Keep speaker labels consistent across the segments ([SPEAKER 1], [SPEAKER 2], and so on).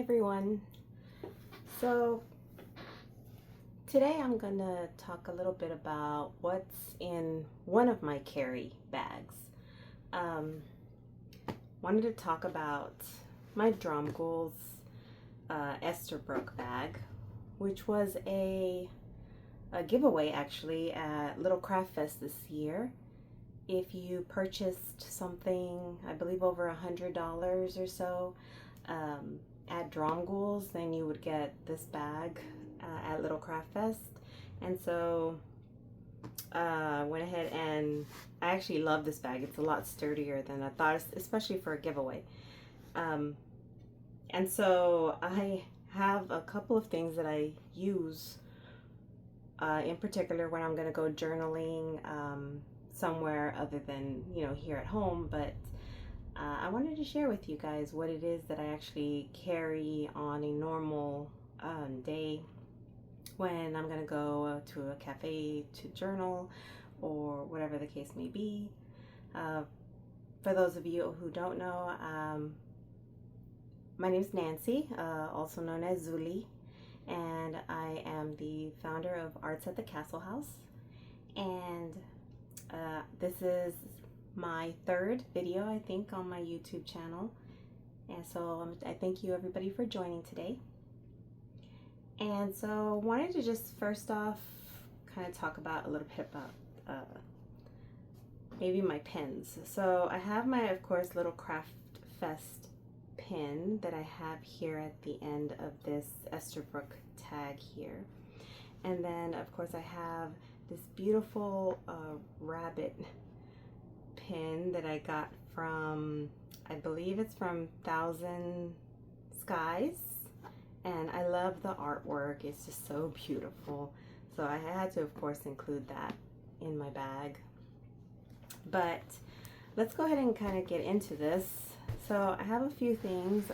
[SPEAKER 1] everyone. So today I'm gonna talk a little bit about what's in one of my carry bags. Wanted to talk about my Dromgoole's Esterbrook bag, which was a giveaway actually at Little Craft Fest this year. If you purchased something, I believe over $100 or so, at Dromgoole's, then you would get this bag at Little Craft Fest. And so I went ahead and I actually love this bag. It's a lot sturdier than I thought, especially for a giveaway. And so I have a couple of things that I use in particular when I'm going to go journaling somewhere other than, here at home. But I wanted to share with you guys what it is that I actually carry on a normal day when I'm going to go to a cafe to journal or whatever the case may be. For those of you who don't know, my name is Nancy, also known as Zuli, and I am the founder of Arts at the Castle House. And this is my third video, I think, on my YouTube channel. And so I thank you everybody for joining today. And so I wanted to just first off kind of talk about a little bit about maybe my pins. So I have my, of course, Little Craft Fest pin that I have here at the end of this Esterbrook tag here. And then of course I have this beautiful rabbit pin that I got from, I believe it's from Thousand Skies, and I love the artwork. It's just so beautiful. So I had to, of course, include that in my bag. But let's go ahead and kind of get into this. So I have a few things.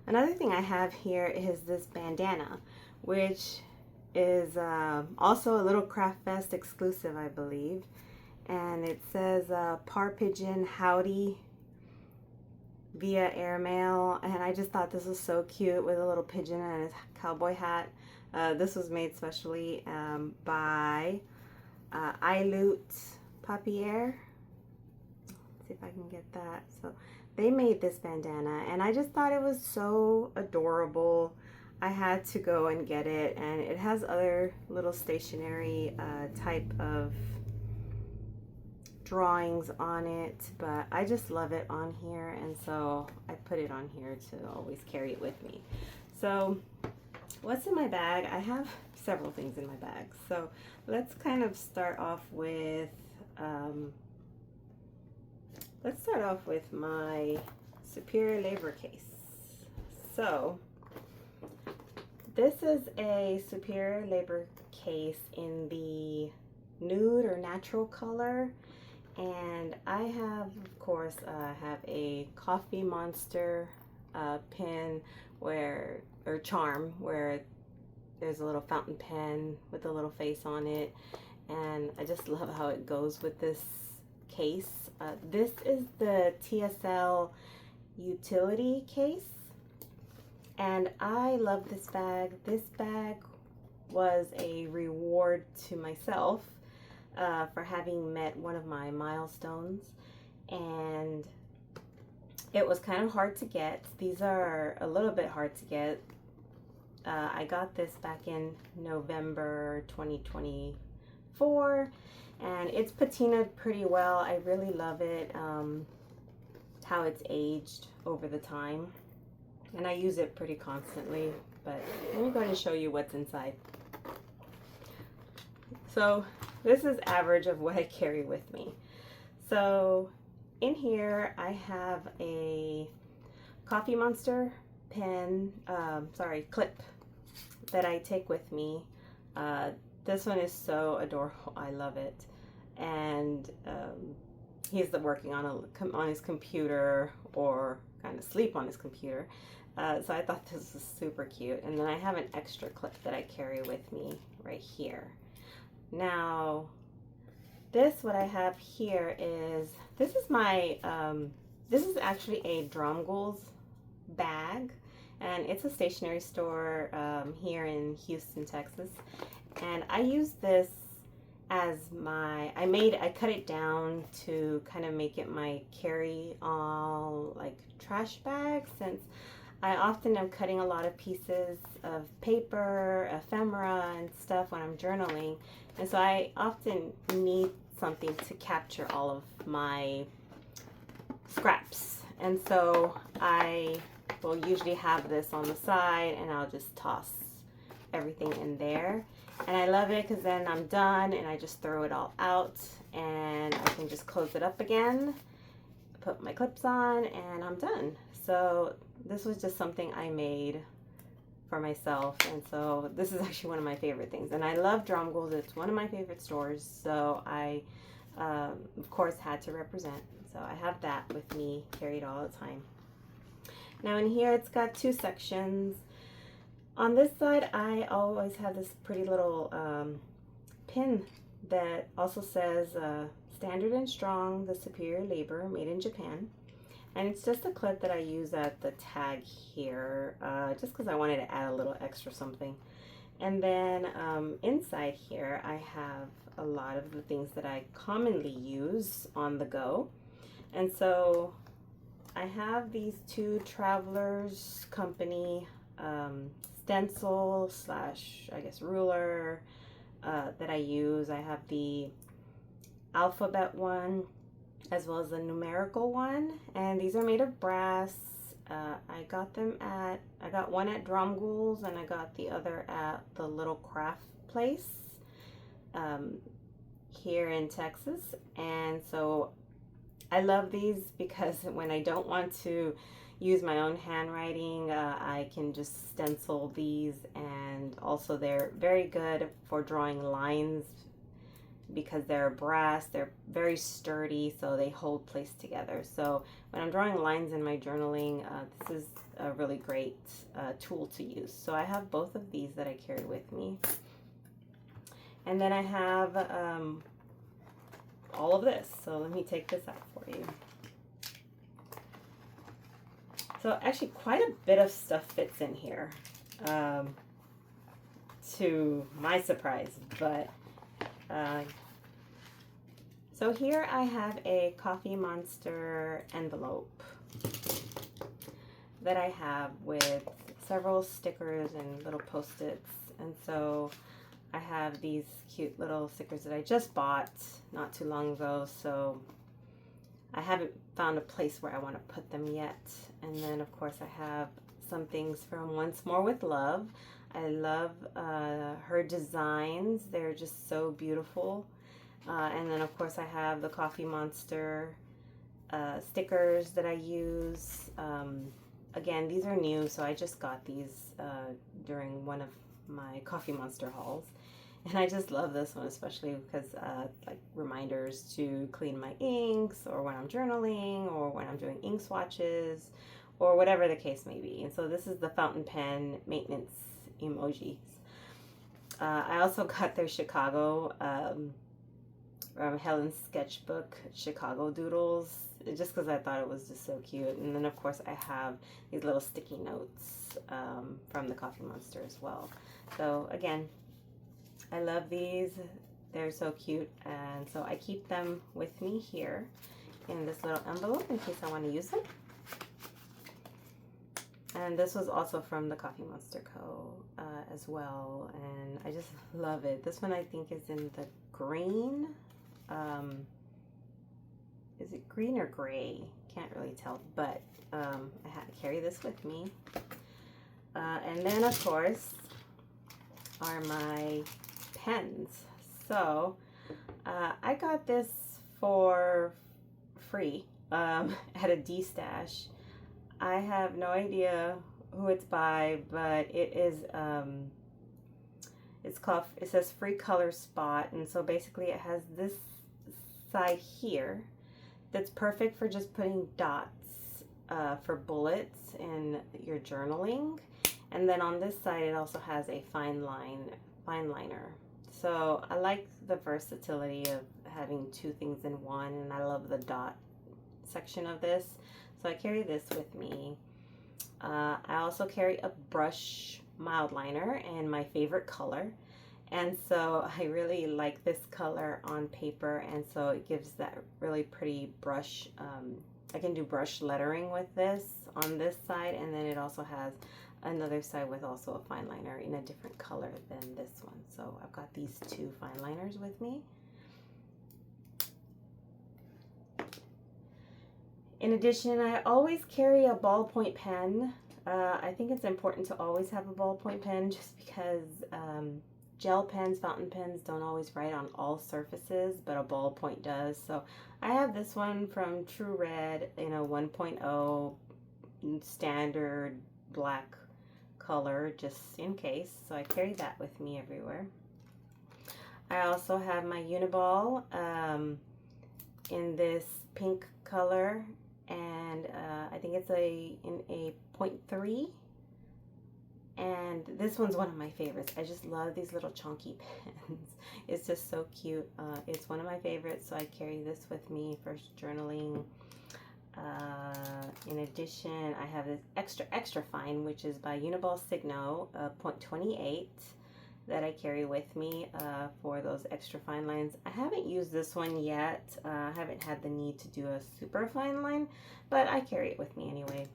[SPEAKER 1] Another thing I have here is this bandana, which is also a Little Craft Fest exclusive, I believe. And it says Par Pigeon Howdy via airmail, and I just thought this was so cute with a little pigeon and a cowboy hat. This was made specially by iLoot Papier. Let's see if I can get that. So they made this bandana, and I just thought it was so adorable. I had to go and get it, and it has other little stationery type of drawings on it, but I just love it on here, and so I put it on here to always carry it with me. So what's in my bag? I have several things in my bag. So let's kind of start off with my Superior Labor case. So this is a Superior Labor case in the nude or natural color. And I have, of course, have a Coffee Monster pin or charm where there's a little fountain pen with a little face on it. And I just love how it goes with this case. This is the TSL Utility Case. And I love this bag. This bag was a reward to myself for having met one of my milestones, and it was kind of hard to get. These are a little bit hard to get. I got this back in November 2024, and it's patinaed pretty well. I really love it, how it's aged over the time, and I use it pretty constantly. But let me go ahead and show you what's inside. So this is average of what I carry with me. So in here I have a Coffee Monster pen, clip that I take with me. This one is so adorable. I love it. And he's working on his computer, or kind of asleep on his computer. So I thought this was super cute. And then I have an extra clip that I carry with me right here. Now, what I have here is, this is my, this is actually a Dromgoole's bag, and it's a stationery store here in Houston, Texas. And I use this as I cut it down to kind of make it my carry-all like trash bag, since I often am cutting a lot of pieces of paper, ephemera, and stuff when I'm journaling. And so I often need something to capture all of my scraps. And so I will usually have this on the side, and I'll just toss everything in there. And I love it because then I'm done and I just throw it all out, and I can just close it up again, put my clips on, and I'm done. So this was just something I made for myself, and so this is actually one of my favorite things. And I love Dromgoole. It's one of my favorite stores, so I of course had to represent. So I have that with me carried all the time. Now in here it's got two sections. On this side, I always have this pretty little pin that also says Standard and Strong, the Superior Labor, made in Japan. And it's just a clip that I use at the tag here, just because I wanted to add a little extra something. And then inside here, I have a lot of the things that I commonly use on the go. And so I have these two Travelers Company stencil slash, I guess, ruler that I use. I have the alphabet one as well as the numerical one, and these are made of brass. I got one at Dromgoole's, and I got the other at the Little Craft Place here in Texas. And so I love these because when I don't want to use my own handwriting, I can just stencil these, and also they're very good for drawing lines because they're brass. They're very sturdy, so they hold place together. So when I'm drawing lines in my journaling, this is a really great tool to use. So I have both of these that I carry with me. And then I have all of this. So let me take this out for you. So actually quite a bit of stuff fits in here, to my surprise. But so here I have a Coffee Monster envelope that I have with several stickers and little post-its. And so I have these cute little stickers that I just bought not too long ago, so I haven't found a place where I want to put them yet. And then of course I have some things from Once More with Love. I love her designs. They're just so beautiful. And then of course I have the Coffee Monster stickers that I use. Again, these are new, so I just got these during one of my Coffee Monster hauls. And I just love this one, especially because like reminders to clean my inks, or when I'm journaling, or when I'm doing ink swatches, or whatever the case may be. And so this is the fountain pen maintenance emojis. I also got their Chicago Helen's Sketchbook Chicago doodles, just because I thought it was just so cute. And then of course I have these little sticky notes from the Coffee Monster as well. So again, I love these. They're so cute, and so I keep them with me here in this little envelope in case I want to use them. And this was also from the Coffee Monster Co. As well, and I just love it. This one I think is in the green. Is it green or gray? Can't really tell, but I had to carry this with me. And then of course are my pens. So I got this for free at a D-Stash. I have no idea who it's by, but it is it's called, it says Free Color Spot, and so basically it has this side here that's perfect for just putting dots for bullets in your journaling, and then on this side it also has a fine liner. So I like the versatility of having two things in one, and I love the dot section of this. So I carry this with me. I also carry a brush mild liner in my favorite color. And so I really like this color on paper, and so it gives that really pretty brush. I can do brush lettering with this on this side, and then it also has another side with also a fine liner in a different color than this one. So I've got these two fine liners with me. In addition, I always carry a ballpoint pen. I think it's important to always have a ballpoint pen just because gel pens, fountain pens don't always write on all surfaces, but a ballpoint does. So I have this one from True Red in a 1.0 standard black color just in case. So I carry that with me everywhere. I also have my Uniball in this pink color, and I think it's in a 0.3, and this one's one of my favorites. I just love these little chunky pens. It's just so cute. It's one of my favorites, so I carry this with me for journaling. In addition, I have this extra fine, which is by Uniball Signo, 0.28, that I carry with me for those extra fine lines. I haven't used this one yet. I haven't had the need to do a super fine line, but I carry it with me anyway.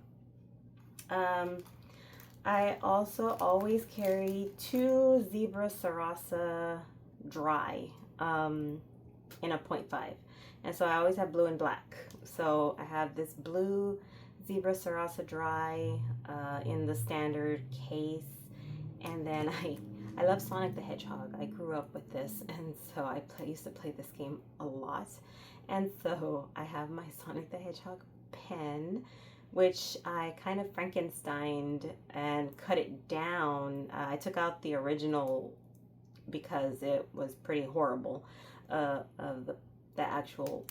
[SPEAKER 1] I also always carry two Zebra Sarasa Dry in a 0.5. And so I always have blue and black. So I have this blue Zebra Sarasa Dry in the standard case. And then I love Sonic the Hedgehog. I grew up with this, and so I used to play this game a lot. And so I have my Sonic the Hedgehog pen, which I kind of Frankensteined and cut it down. I took out the original because it was pretty horrible of the actual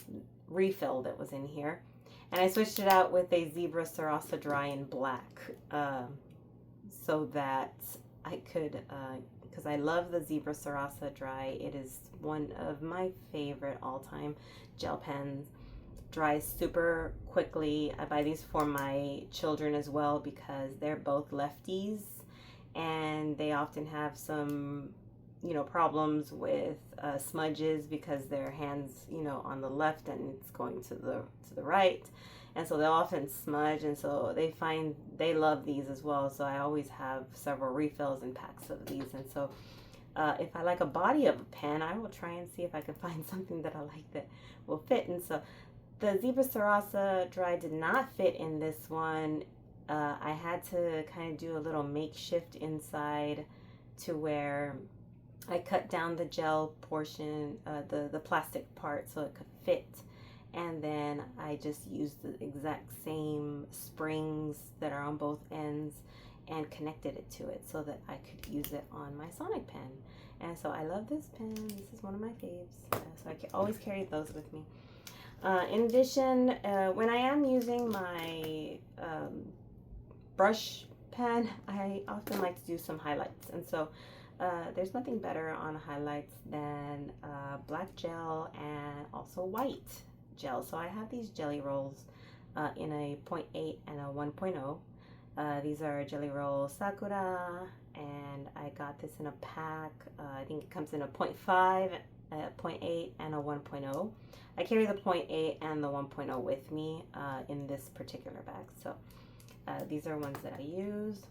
[SPEAKER 1] refill that was in here. And I switched it out with a Zebra Sarasa Dry in black so that I could, because I love the Zebra Sarasa Dry. It is one of my favorite all-time gel pens. Dries super quickly. I buy these for my children as well because they're both lefties, and they often have some, problems with smudges because their hands, on the left and it's going to the right. And so they'll often smudge, and so they love these as well. So I always have several refills and packs of these. And so if I like a body of a pen, I will try and see if I can find something that I like that will fit. And so the Zebra Sarasa Dry did not fit in this one. I had to kind of do a little makeshift inside to where I cut down the gel portion, the plastic part, so it could fit. And then I just used the exact same springs that are on both ends and connected it to it so that I could use it on my Sonic pen. And so I love this pen. This is one of my faves. So I can always carry those with me. In addition, when I am using my brush pen, I often like to do some highlights. And so there's nothing better on highlights than black gel and also white gel. So I have these jelly rolls in a 0.8 and a 1.0. These are Jelly Roll Sakura, and I got this in a pack. I think it comes in a 0.5, a 0.8, and a 1.0. I carry the 0.8 and the 1.0 with me in this particular bag. So these are ones that I use.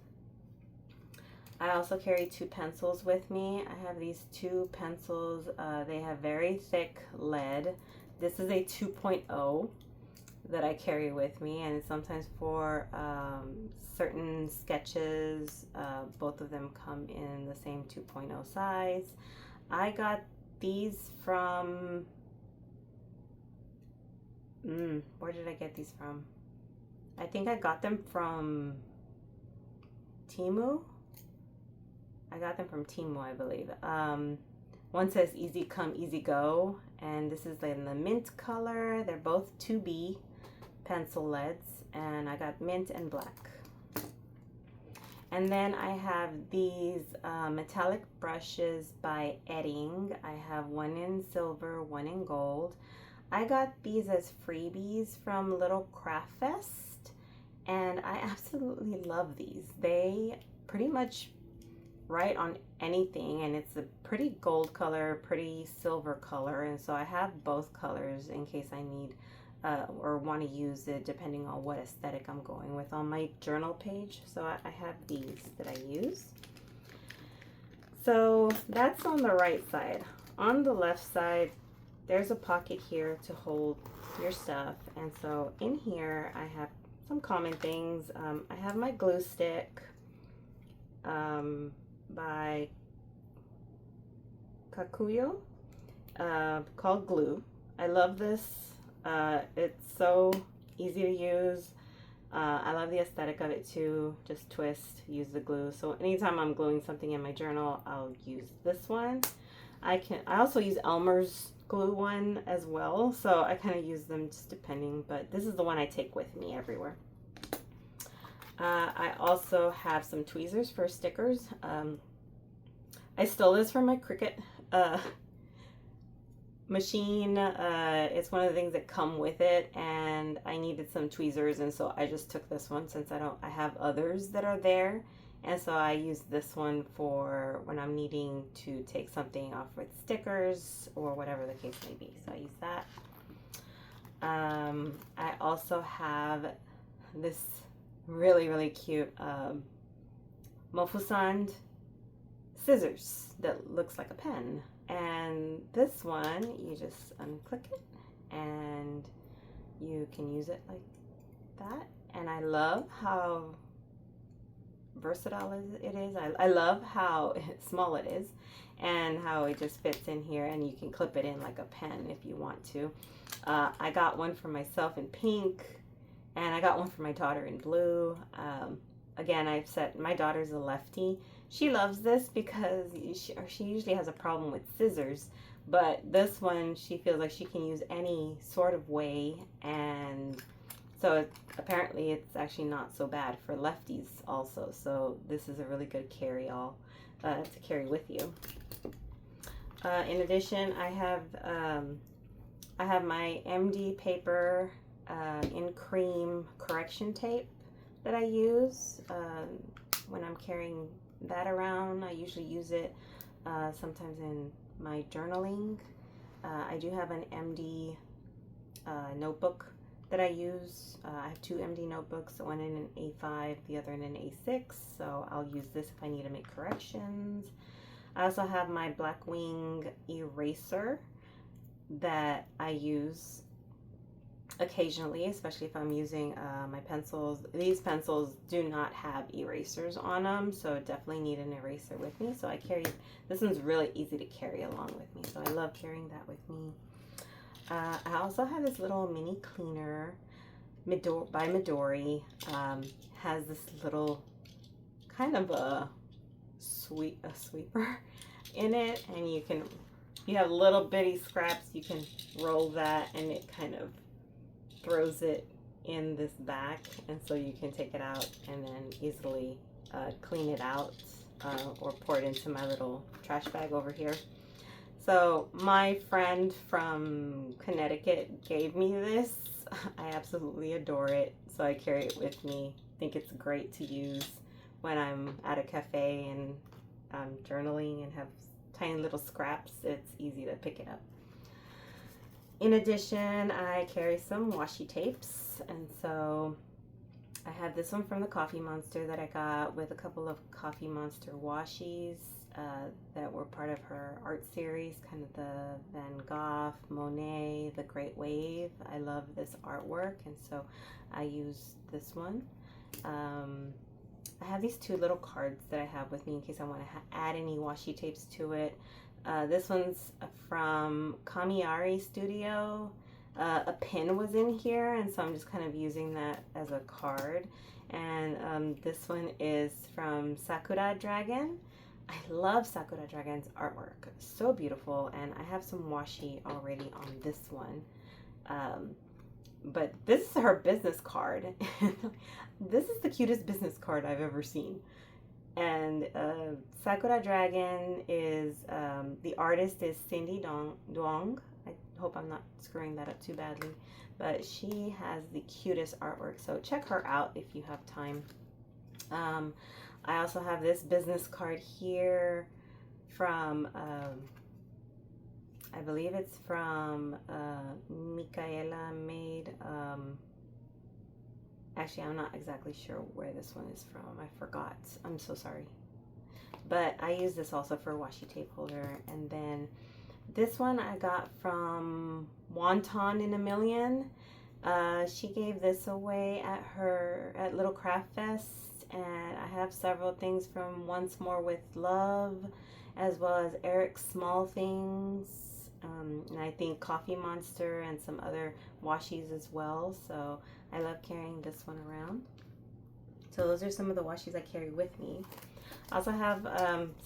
[SPEAKER 1] I also carry two pencils with me. I have these two pencils. They have very thick lead. This is a 2.0 that I carry with me, and sometimes for certain sketches, both of them come in the same 2.0 size. I got these from, where did I get these from? I think I got them from Temu. I got them from Temu, I believe. One says easy come, easy go, and this is in the mint color. They're both 2B pencil leads, and I got mint and black. And then I have these metallic brushes by Edding. I have one in silver, one in gold. I got these as freebies from Little Craft Fest, and I absolutely love these. They pretty much write on anything, and it's a pretty gold color, pretty silver color, and so I have both colors in case I need or want to use it depending on what aesthetic I'm going with on my journal page. So I have these that I use. So that's on the right side. On the left side, there's a pocket here to hold your stuff, and so in here I have some common things. I have my glue stick by Kakuyo called Glue. I love this. It's so easy to use. I love the aesthetic of it too. Just twist, use the glue. So anytime I'm gluing something in my journal, I'll use this one. I also use Elmer's glue one as well, so I kind of use them just depending, but this is the one I take with me everywhere. I also have some tweezers for stickers. I stole this from my Cricut machine. It's one of the things that come with it, and I needed some tweezers, and so I just took this one since I have others that are there, and so I use this one for when I'm needing to take something off with stickers or whatever the case may be. So I use that. I also have this really cute Mofusand scissors that looks like a pen, and this one you just unclick it and you can use it like that, and I love how versatile it is. I love how small it is and how it just fits in here, and you can clip it in like a pen if you want to. I got one for myself in pink, and I got one for my daughter in blue. Again, I've said my daughter's a lefty. She loves this because she usually has a problem with scissors, but this one she feels like she can use any sort of way, and so apparently it's actually not so bad for lefties also. So this is a really good carry-all to carry with you. In addition, I have my MD paper in cream correction tape that I use when I'm carrying that around. I usually use it sometimes in my journaling. I do have an MD notebook that I use. I have two MD notebooks, one in an A5, the other in an A6, so I'll use this if I need to make corrections. I also have my Blackwing eraser that I use occasionally, especially if I'm using my pencils. These pencils do not have erasers on them, so definitely need an eraser with me. So I carry, this one's really easy to carry along with me, so I love carrying that with me. I also have this little mini cleaner by Midori. Has this little kind of a sweeper in it, and you have little bitty scraps, you can roll that and it kind of throws it in this back, and so you can take it out and then easily clean it out or pour it into my little trash bag over here. So my friend from Connecticut gave me this. I absolutely adore it, so I carry it with me. I think it's great to use when I'm at a cafe and I'm journaling and have tiny little scraps. It's easy to pick it up. In addition, I carry some washi tapes, and so I have this one from the Coffee Monster that I got with a couple of Coffee Monster washis that were part of her art series, kind of the Van Gogh, Monet, the Great Wave. I love this artwork, and so I use this one. I have these two little cards that I have with me in case I want to add any washi tapes to it. This one's from Kamiari Studio. A pin was in here, and so I'm just kind of using that as a card. And this one is from Sakura Dragon. I love Sakura Dragon's artwork. So beautiful, and I have some washi already on this one. But this is her business card. This is the cutest business card I've ever seen. And Sakura Dragon is, the artist is Cindy Duong. I hope I'm not screwing that up too badly. But she has the cutest artwork, so check her out if you have time. I also have this business card here from, I believe it's from Micaela made. Actually, I'm not exactly sure where this one is from. I forgot. I'm so sorry. But I use this also for a washi tape holder. And then this one I got from Wonton in a Million. She gave this away at Little Craft Fest. And I have several things from Once More with Love, as well as Eric's Small Things. And I think Coffee Monster and some other washies as well. So I love carrying this one around. So those are some of the washies I carry with me. I also have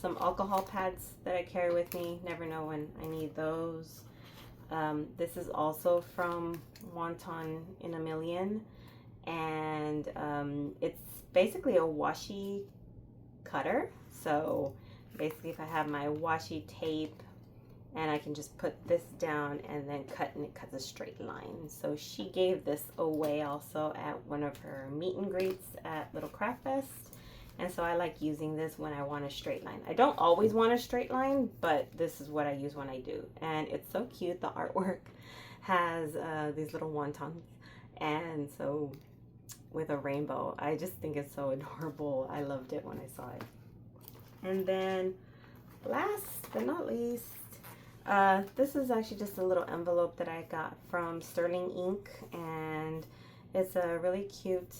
[SPEAKER 1] some alcohol pads that I carry with me. Never know when I need those. This is also from Wonton in a Million. And it's basically a washi cutter. So basically if I have my washi tape, and I can just put this down and then cut, and it cuts a straight line. So she gave this away also at one of her meet and greets at Little Craft Fest. And so I like using this when I want a straight line. I don't always want a straight line, but this is what I use when I do. And it's so cute. The artwork has these little wontons. And so with a rainbow, I just think it's so adorable. I loved it when I saw it. And then last but not least, this is actually just a little envelope that I got from Sterling Ink, and it's a really cute,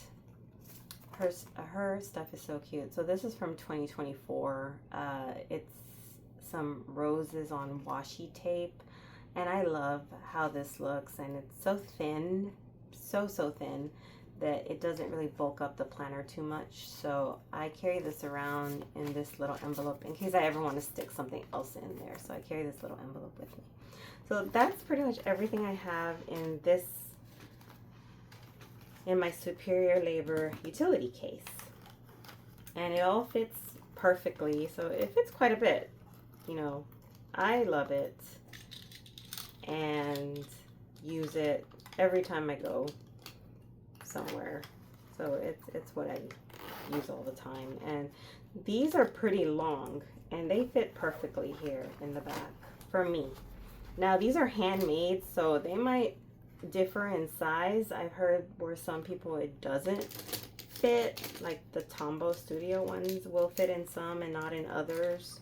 [SPEAKER 1] her stuff is so cute. So this is from 2024. It's some roses on washi tape, and I love how this looks, and it's so thin, so thin, that it doesn't really bulk up the planner too much. So I carry this around in this little envelope in case I ever want to stick something else in there. So I carry this little envelope with me. So that's pretty much everything I have in my Superior Labor utility case. And it all fits perfectly. So it fits quite a bit. You know, I love it and use it every time I go somewhere. So it's what I use all the time. And these are pretty long, and they fit perfectly here in the back for me. Now these are handmade, so they might differ in size. I've heard where some people it doesn't fit, like the Tombow Studio ones will fit in some and not in others,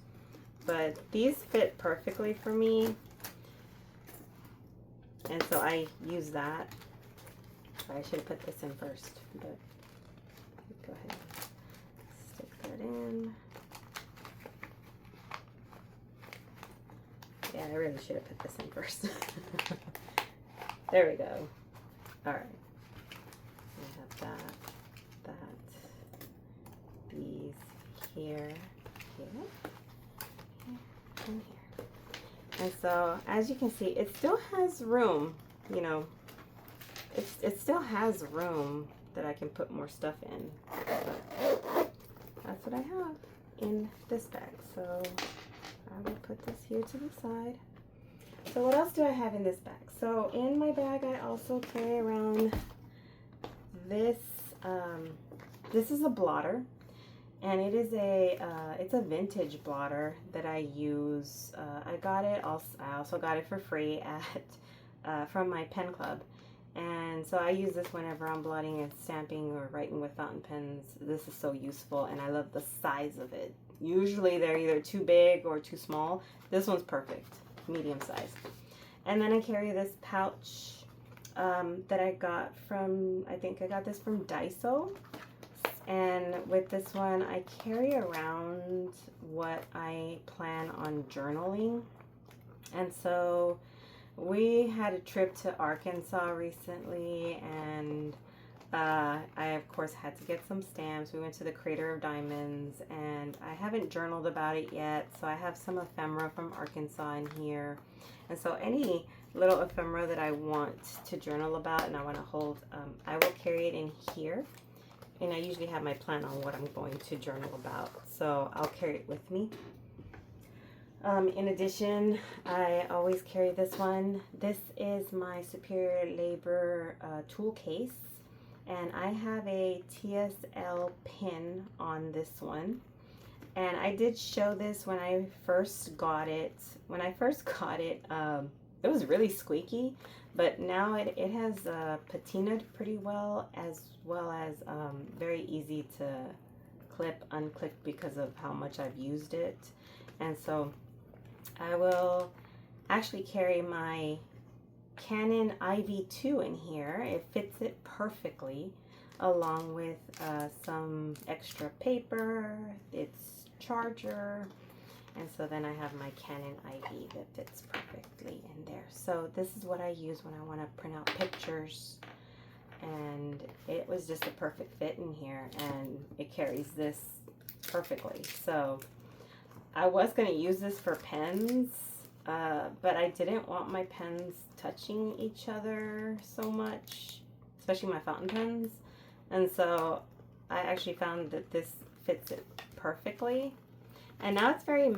[SPEAKER 1] but these fit perfectly for me, and so I use that. I should have put this in first, but go ahead and stick that in. Yeah, I really should have put this in first. There we go. All right. We have that, these here, and here. And so, as you can see, it still has room, you know. It still has room that I can put more stuff in. But that's what I have in this bag. So I will put this here to the side. So what else do I have in this bag? So in my bag I also carry around this. This is a blotter, and it is it's a vintage blotter that I use. I got it. I also got it for free at from my pen club. And so I use this whenever I'm blotting and stamping or writing with fountain pens. This is so useful, and I love the size of it. Usually they're either too big or too small. This one's perfect, medium size. And then I carry this pouch that I got from, I think I got this from Daiso. And with this one, I carry around what I plan on journaling. And so we had a trip to Arkansas recently, and I of course had to get some stamps. We went to the Crater of Diamonds, and I haven't journaled about it yet, so I have some ephemera from Arkansas in here. And so any little ephemera that I want to journal about and I want to hold, I will carry it in here. And I usually have my plan on what I'm going to journal about, so I'll carry it with me. In addition, I always carry this one. This is my Superior Labor tool case, and I have a TSL pin on this one. And I did show this when I first got it. When I first got it, it was really squeaky, but now it has patinaed pretty well as very easy to clip, unclip because of how much I've used it. And so I will actually carry my Canon IV2 in here. It fits it perfectly, along with some extra paper, its charger, and so then I have my Canon IV that fits perfectly in there. So this is what I use when I want to print out pictures, and it was just a perfect fit in here, and it carries this perfectly. So I was going to use this for pens, but I didn't want my pens touching each other so much, especially my fountain pens. And so I actually found that this fits it perfectly. And now it's very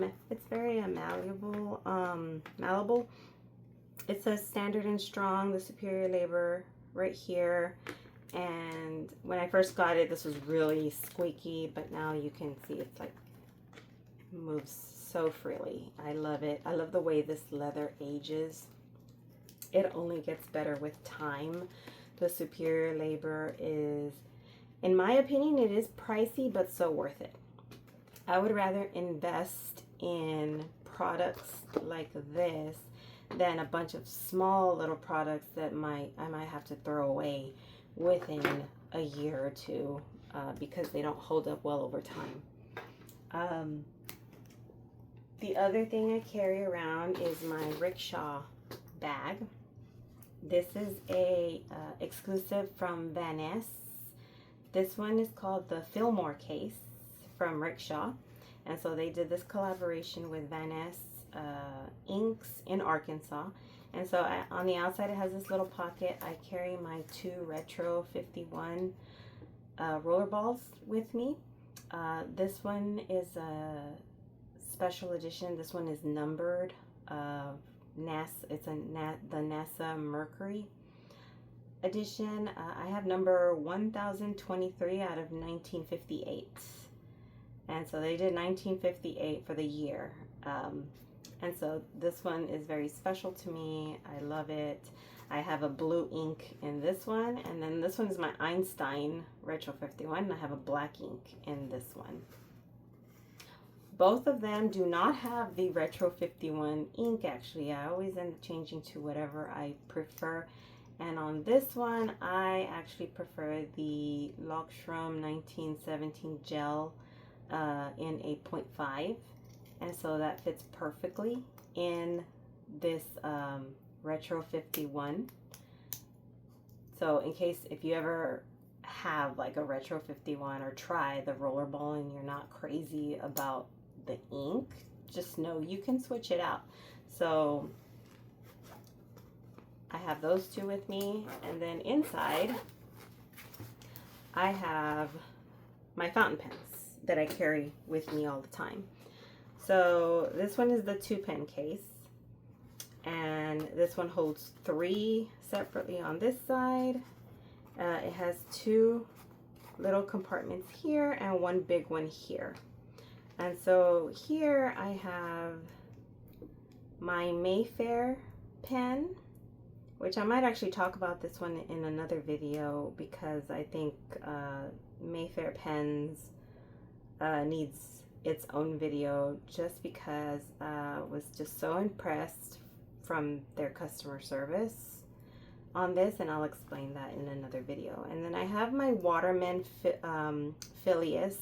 [SPEAKER 1] malleable. Malleable. It says standard and strong, the Superior Labor right here. And when I first got it, this was really squeaky, but now you can see it's like moves so freely. I love it. I love the way this leather ages. It only gets better with time. The Superior Labor is, in my opinion, it is pricey, but so worth it. I would rather invest in products like this than a bunch of small little products that I might have to throw away within a year or two because they don't hold up well over time. The other thing I carry around is my rickshaw bag. This is a exclusive from Van Ness. This one is called the Fillmore case from Rickshaw, and so they did this collaboration with Van Ness Inks in Arkansas. And so on the outside it has this little pocket. I carry my 2 Retro 51 roller balls with me. This one is a special edition. This one is numbered. It's the NASA Mercury edition. I have number 1023 out of 1958, and so they did 1958 for the year. And so this one is very special to me. I love it. I have a blue ink in this one, and then this one is my Einstein Retro 51, and I have a black ink in this one. Both of them do not have the Retro 51 ink, actually. I always end up changing to whatever I prefer. And on this one, I actually prefer the Lockstrom 1917 gel in a 0.5. And so that fits perfectly in this Retro 51. So in case if you ever have like a Retro 51 or try the rollerball and you're not crazy about the ink, just know you can switch it out. So I have those 2 with me, and then inside I have my fountain pens that I carry with me all the time. So this one is the 2-pen case, and this one holds 3 separately on this side. It has 2 little compartments here and 1 big one here. And so here I have my Mayfair pen, which I might actually talk about this one in another video, because I think Mayfair pens needs its own video, just because I was just so impressed from their customer service on this, and I'll explain that in another video. And then I have my Waterman Phileas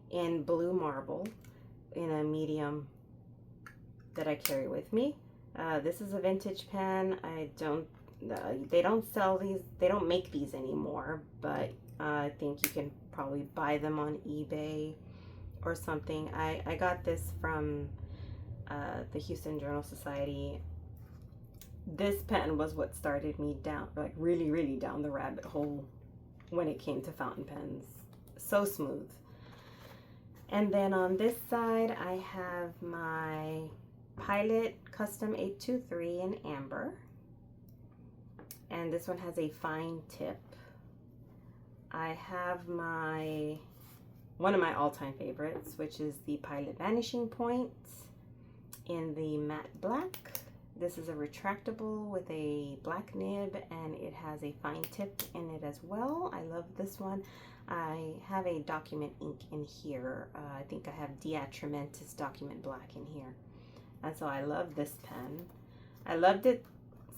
[SPEAKER 1] in blue marble in a medium that I carry with me. This is a vintage pen. They don't sell these, they don't make these anymore, but I think you can probably buy them on eBay or something. I got this from the Houston Journal Society. This pen was what started me down, like really down the rabbit hole when it came to fountain pens. So smooth. And then on this side I have my Pilot Custom 823 in amber. And this one has a fine tip. I have one of my all-time favorites, which is the Pilot Vanishing Point in the matte black. This is a retractable with a black nib, and it has a fine tip in it as well. I love this one. I have a document ink in here. I think I have Diatramentis document black in here. And so I love this pen. I loved it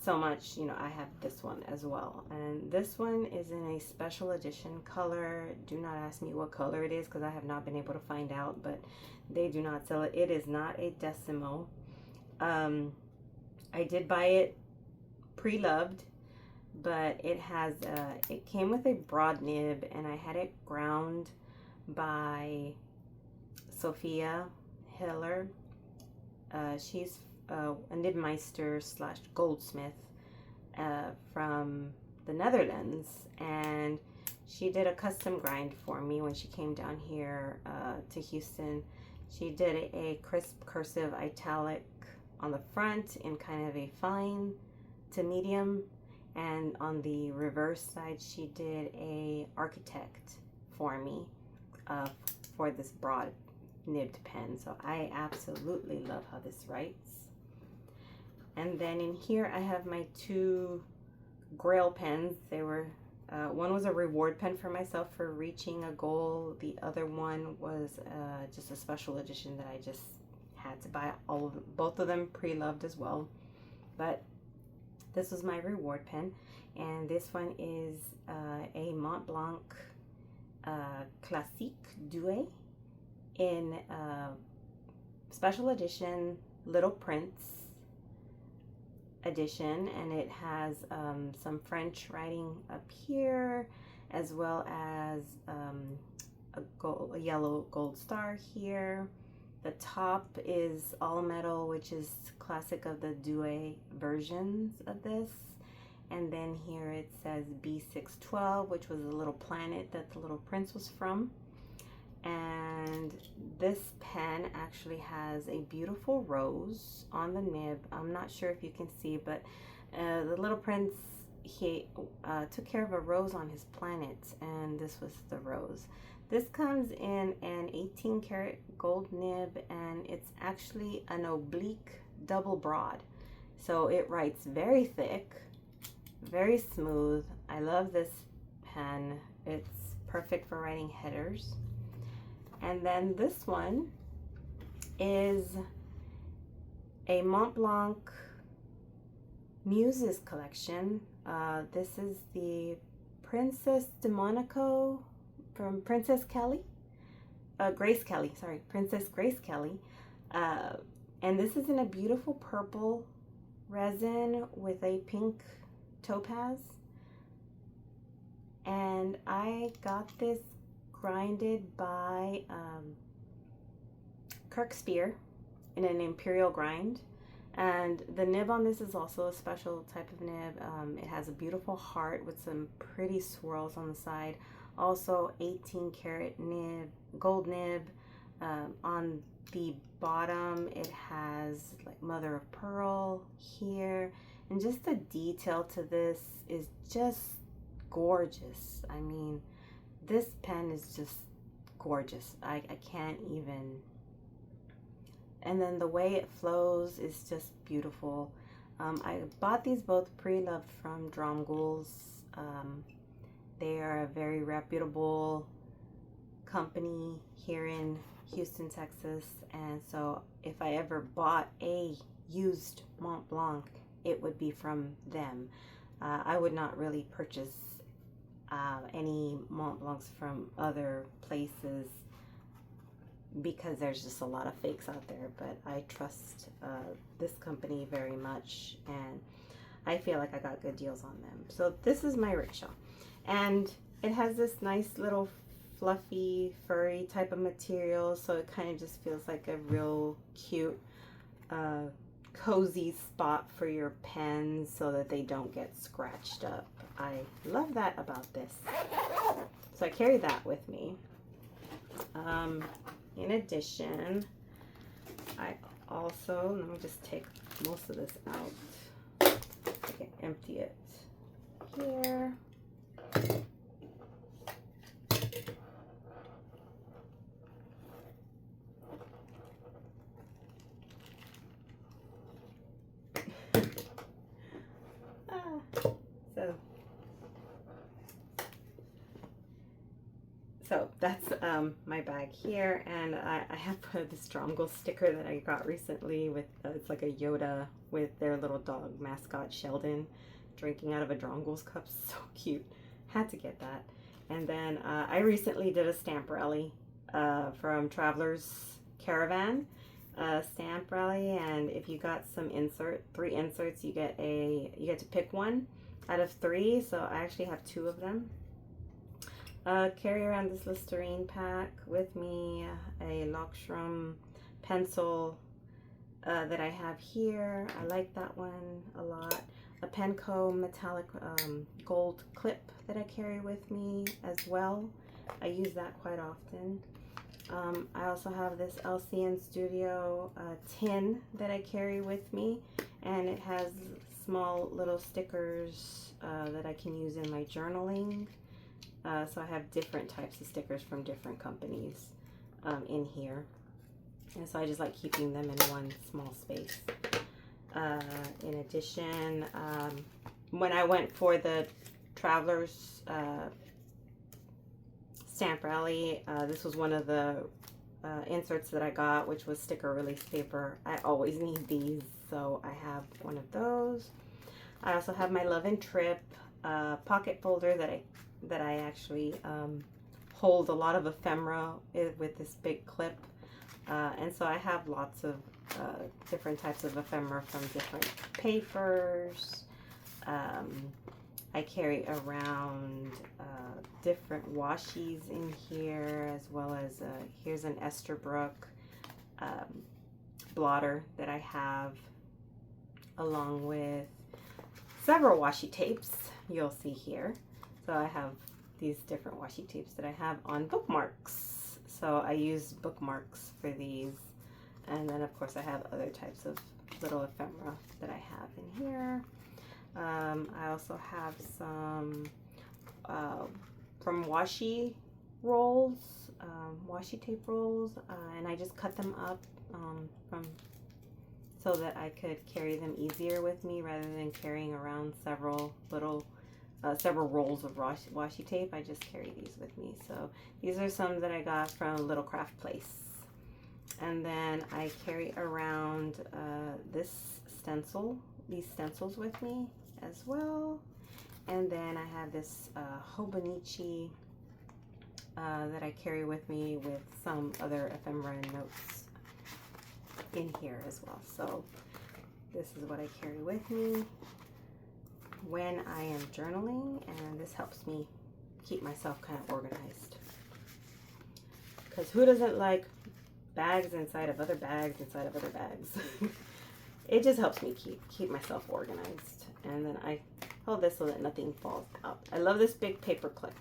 [SPEAKER 1] so much, you know, I have this one as well. And this one is in a special edition color. Do not ask me what color it is because I have not been able to find out, but they do not sell it. It is not a Decimo. I did buy it pre-loved, but it has it came with a broad nib, and I had it ground by Sophia Hiller. She's a nibmeister / goldsmith from the Netherlands, and she did a custom grind for me when she came down here to Houston. She did a crisp cursive italic on the front in kind of a fine to medium, and on the reverse side she did a architect for me for this broad nibbed pen. So I absolutely love how this writes. And then in here I have my two Grail pens. They were one was a reward pen for myself for reaching a goal. The other one was just a special edition that I just had to buy. Both of them pre-loved as well, but this was my reward pen, and this one is a Mont Blanc Classique Douai in special edition Little Prince edition, and it has some French writing up here, as well as a yellow gold star here. The top is all metal, which is classic of the Douai versions of this. And then here it says B612, which was the little planet that the Little Prince was from. And this pen actually has a beautiful rose on the nib. I'm not sure if you can see, but the Little Prince, he took care of a rose on his planet, and this was the rose. This comes in an 18 karat gold nib, and it's actually an oblique double broad. So it writes very thick, very smooth. I love this pen. It's perfect for writing headers. And then this one is a Mont Blanc Muses collection. This is the Princess de Monaco from Princess Kelly. Grace Kelly, sorry, Princess Grace Kelly. And this is in a beautiful purple resin with a pink topaz. And I got this grinded by Kirk Spear in an imperial grind, and the nib on this is also a special type of nib. It has a beautiful heart with some pretty swirls on the side. Also 18 karat nib, gold nib. On the bottom it has like mother of pearl here, and just the detail to this is just gorgeous. I mean, this pen is just gorgeous. I can't even. And then the way it flows is just beautiful. I bought these both pre-loved from Dromgoole's. They are a very reputable company here in Houston, Texas. And so if I ever bought a used Mont Blanc, it would be from them. I would not really purchase any Mont Blancs from other places because there's just a lot of fakes out there, but I trust this company very much, and I feel like I got good deals on them. So this is my rickshaw, and it has this nice little fluffy furry type of material, so it kind of just feels like a real cute cozy spot for your pens so that they don't get scratched up. I love that about this. So I carry that with me. In addition, I also, let me just take most of this out. I can empty it here. So that's my bag here, and I have this Dromgoole sticker that I got recently with it's like a Yoda with their little dog mascot Sheldon drinking out of a Dromgoole's cup. So cute. Had to get that. And then I recently did a stamp rally from Traveler's Caravan stamp rally, and if you got some three inserts, you get to pick one out of three. So I actually have two of them. Carry around this Listerine pack with me, a Lockstrom pencil that I have here. I like that one a lot. A Penco metallic gold clip that I carry with me as well. I use that quite often. I also have this LCN Studio tin that I carry with me, and it has small little stickers that I can use in my journaling. So I have different types of stickers from different companies in here. And so I just like keeping them in one small space. In addition, when I went for the Travelers stamp rally, this was one of the inserts that I got, which was sticker release paper. I always need these, so I have one of those. I also have my Love and Trip pocket folder that I actually hold a lot of ephemera with this big clip, and so I have lots of different types of ephemera from different papers. I carry around different washies in here, as well as here's an Esterbrook blotter that I have, along with several washi tapes you'll see here. So I have these different washi tapes that I have on bookmarks. So I use bookmarks for these. And then of course I have other types of little ephemera that I have in here. I also have some from washi rolls, washi tape rolls, and I just cut them up so that I could carry them easier with me rather than carrying around several rolls of washi tape. I just carry these with me. So these are some that I got from Little Craft Place. And then I carry around these stencils with me as well. And then I have this Hobonichi that I carry with me with some other ephemera and notes in here as well. So this is what I carry with me when I am journaling, and this helps me keep myself kind of organized. Because who doesn't like bags inside of other bags inside of other bags? It just helps me keep myself organized. And then I hold this so that nothing falls out. I love this big paper clip.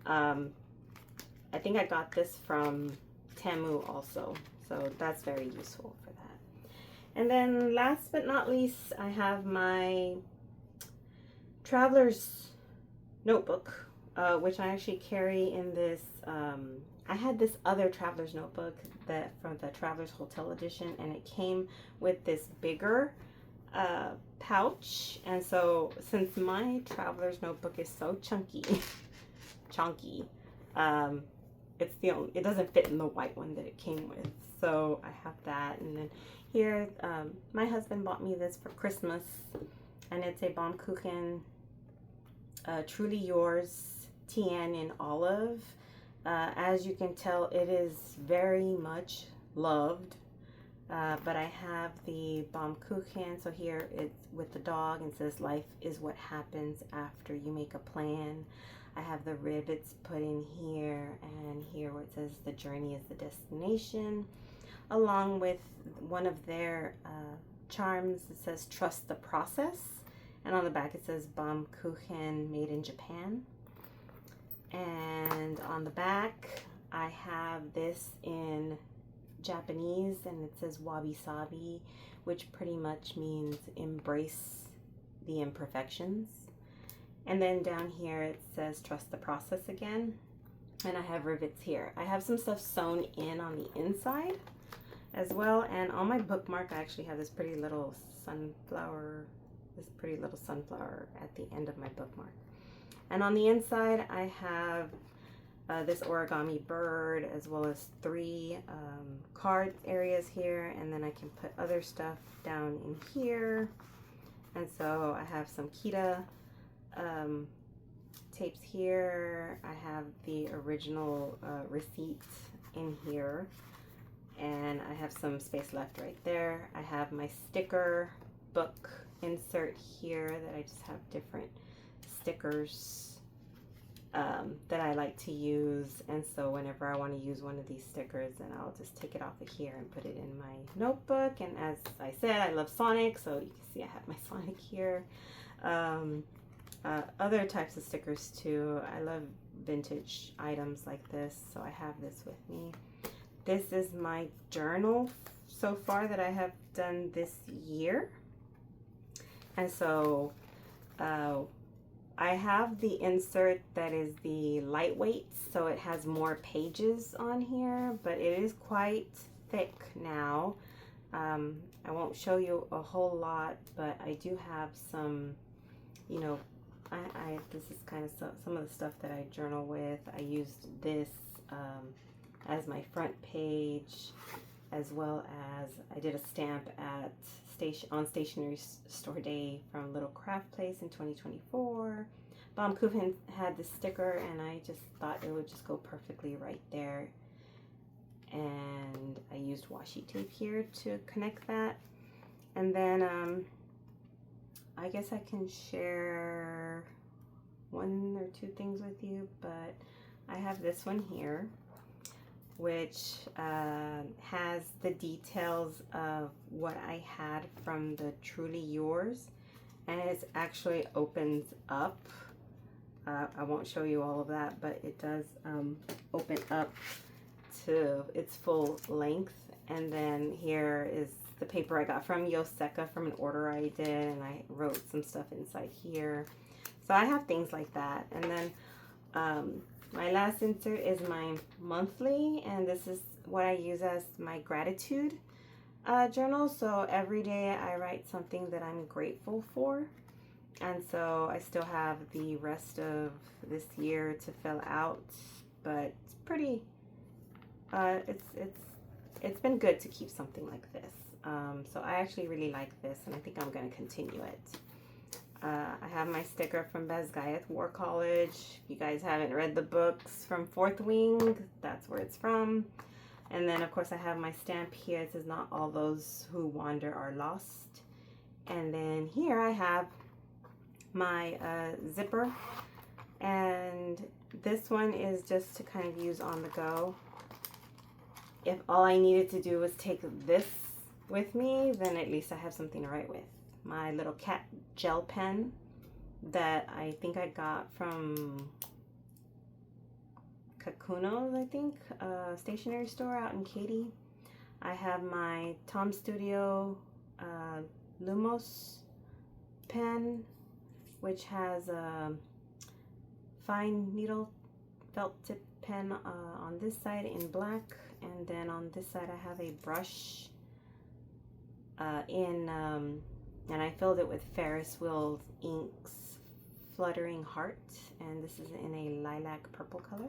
[SPEAKER 1] I think I got this from Temu also, so that's very useful for that. And then last but not least, I have my Traveler's notebook, which I actually carry in this. I had this other Traveler's notebook that from the Traveler's Hotel Edition, and it came with this bigger pouch. And so since my Traveler's notebook is so chunky, it doesn't fit in the white one that it came with. So I have that. And then here, my husband bought me this for Christmas, and it's a Baumkuchen Truly Yours TN in olive. As you can tell, it is very much loved, but I have the Baumkuchen. So here it's with the dog, and says life is what happens after you make a plan. I have the rivets put in here, and here where it says the journey is the destination, along with one of their charms. It says trust the process, and on the back it says Baumkuchen made in Japan. And on the back I have this in Japanese, and it says wabi sabi, which pretty much means embrace the imperfections. And then down here it says trust the process again. And I have rivets here. I have some stuff sewn in on the inside as well. And on my bookmark, I actually have this pretty little sunflower at the end of my bookmark. And on the inside, I have this origami bird, as well as 3 card areas here. And then I can put other stuff down in here. And so I have some Kita tapes here. I have the original receipt in here, and I have some space left right there. I have my sticker book insert here that I just have different stickers that I like to use, and so whenever I want to use one of these stickers, then I'll just take it off of here and put it in my notebook. And as I said, I love Sonic, so you can see I have my Sonic here. Other types of stickers too. I love vintage items like this, so I have this with me. This is my journal so far that I have done this year. And so I have the insert that is the lightweight, so it has more pages on here, but it is quite thick now. I won't show you a whole lot, but I do have some, you know, this is kind of some of the stuff that I journal with. I used this as my front page, as well as I did a stamp at on Stationery Store Day from Little Craft Place in 2024. Baumkuchen had this sticker, and I just thought it would just go perfectly right there. And I used washi tape here to connect that. And then I guess I can share 1 or 2 things with you, but I have this one here, which has the details of what I had from the Truly Yours, and it actually opens up. I won't show you all of that, but it does open up to its full length. And then here is the paper I got from Yoseka from an order I did, and I wrote some stuff inside here. So I have things like that. And then my last insert is my monthly, and this is what I use as my gratitude journal. So every day I write something that I'm grateful for. And so I still have the rest of this year to fill out, but it's pretty, it's been good to keep something like this. So I actually really like this, and I think I'm going to continue it. I have my sticker from Bezgayet War College. If you guys haven't read the books from Fourth Wing, that's where it's from. And then, of course, I have my stamp here. It says, "Not all those who wander are lost." And then here I have my zipper. And this one is just to kind of use on the go. If all I needed to do was take this with me, then at least I have something to write with. My little cat gel pen that I think I got from Kakuno's, I think, stationery store out in Katy. I have my Tom Studio Lumos pen, which has a fine needle felt tip pen on this side in black, and then on this side I have a brush and I filled it with Ferris Wheel Inks Fluttering Heart, and this is in a lilac purple color.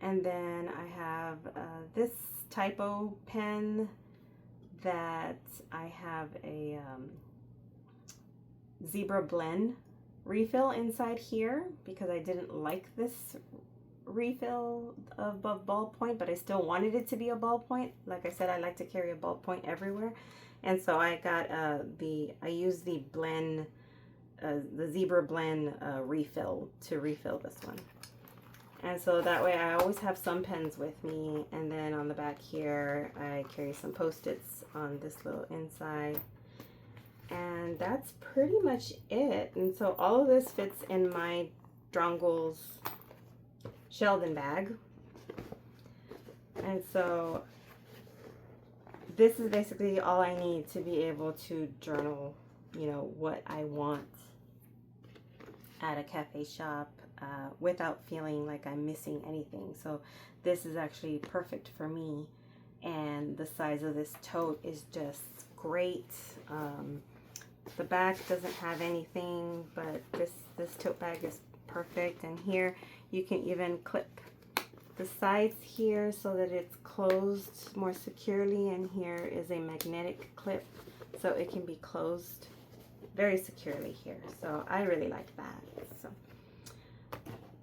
[SPEAKER 1] And then I have this typo pen that I have a Zebra Blend refill inside here because I didn't like this refill of ballpoint, but I still wanted it to be a ballpoint. Like I said, I like to carry a ballpoint everywhere, and so I got I used the blend, the Zebra Blend refill to refill this one. And so that way I always have some pens with me. And then on the back here I carry some Post-its on this little inside. And that's pretty much it. And so all of this fits in my Dromgoole's Sheldon bag. And so this is basically all I need to be able to journal, you know, what I want at a cafe shop without feeling like I'm missing anything. So this is actually perfect for me, and the size of this tote is just great. The back doesn't have anything, but this tote bag is perfect. And here you can even clip the sides here so that it's closed more securely, and here is a magnetic clip so it can be closed very securely here. So I really like that. So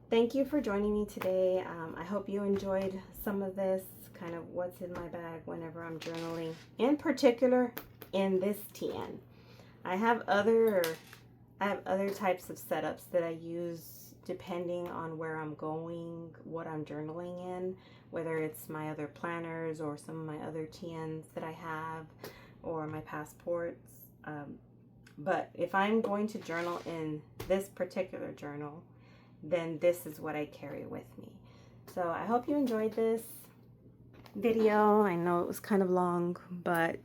[SPEAKER 1] thank you for joining me today. I hope you enjoyed some of this, kind of what's in my bag whenever I'm journaling, in particular in this TN. I have other types of setups that I use depending on where I'm going, what I'm journaling in, whether it's my other planners or some of my other TNs that I have, or my passports. But if I'm going to journal in this particular journal, then this is what I carry with me. So I hope you enjoyed this video. I know it was kind of long, but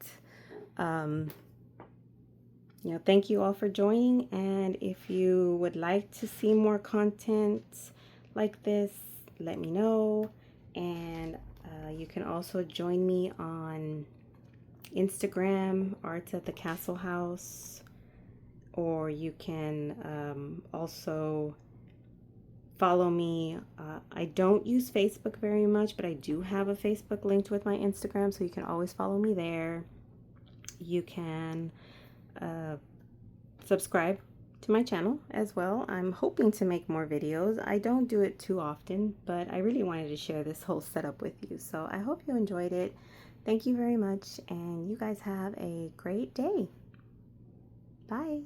[SPEAKER 1] you know, thank you all for joining. And if you would like to see more content like this, let me know. And you can also join me on Instagram, Arts at the Castle House, or you can also follow me. I don't use Facebook very much, but I do have a Facebook linked with my Instagram, so you can always follow me there. You can subscribe to my channel as well. I'm hoping to make more videos. I don't do it too often, but I really wanted to share this whole setup with you. So I hope you enjoyed it. Thank you very much, and you guys have a great day. Bye.